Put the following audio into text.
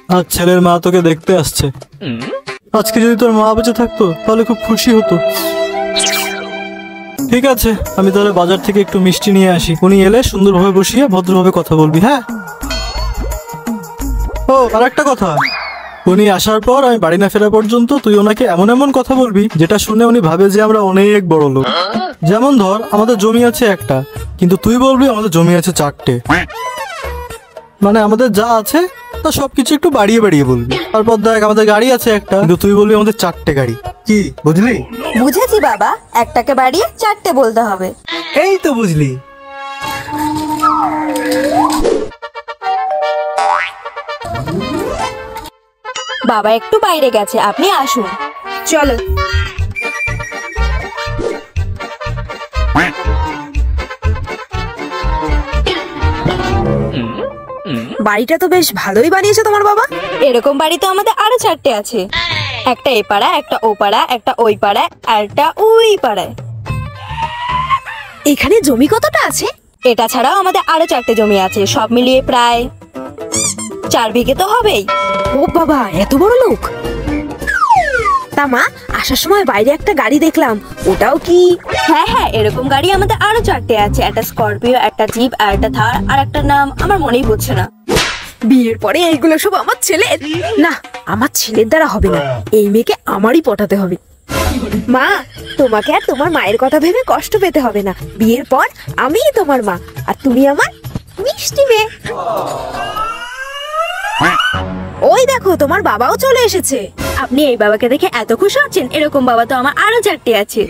আজ ছেলের মা তোকে দেখতে আসছে। আজকে যদি তোর মা বেঁচে থাকতো তাহলে খুব খুশি হতো। ঠিক আছে, আমি তাহলে বাজার থেকে একটু মিষ্টি নিয়ে আসি। উনি এলে সুন্দরভাবে বসিয়ে ভদ্রভাবে কথা বলবি। হ্যাঁ। ও, আর একটা কথা, উনি আসার পর আমি বাড়ি না ফেরা পর্যন্ত তুই ওনাকে এমন এমন কথা বলবি যেটা শুনে উনি ভাবে যে আমরা অনেক বড় লোক। যেমন ধর, আমাদের জমি আছে একটা, কিন্তু তুই বলবি আমাদের জমি আছে 4টে। মানে আমাদের যা আছে তা সবকিছু একটু বাড়িয়ে বাড়িয়ে বলবি। তারপর দেখ, আমাদের গাড়ি আছে একটা, কিন্তু তুই বলবি আমাদের 4টে গাড়ি। কি বুঝলি? বুঝেছি বাবা, একটাকে বাড়িয়ে 4টে বলতে হবে। এই তো বুঝলি। বাবা একটু বাইরে গেছে, আপনি আসুন। চলো। বাড়িটা তো বেশ ভালোই বানিয়েছে তোমার বাবা। এরকম বাড়ি তো আমাদের আরো 4টে আছে। একটা এ পাড়া, একটা ও পাড়া, একটা ওই পাড়ায়, আর একটা ওই পাড়ায়। এখানে জমি কতটা আছে? এটা ছাড়াও আমাদের আরো 4টে জমি আছে, সব মিলিয়ে প্রায় 4 বিঘে তো হবেই। ও বাবা, এত বড় লোক। তা মা, আসার সময় বাইরে একটা গাড়ি দেখলাম, ওটাও কি? হ্যাঁ হ্যাঁ, এরকম গাড়ি আমাদের আরো 4টে আছে। একটা স্করপিও, একটা জিপ, আর একটা থার, আর একটা নাম আমার মনেই পড়ছে না। বিয়ের পরে এইগুলো সব আমার ছেলের? না, আমার ছেলের দ্বারা হবে না, এই মেয়েকে আমারই পটাতে হবে। মা, তোমাকে আর তোমার মায়ের কথা ভেবে কষ্ট পেতে হবে না। বিয়ের পর আমিই তোমার মা, আর তুমি আমার মিষ্টি মেয়ে। ওই দেখো, তোমার বাবাও চলে এসেছে। আপনি এই বাবাকে দেখে এত খুশি হচ্ছেন? এরকম বাবা তো আমার আরো 4টে আছে।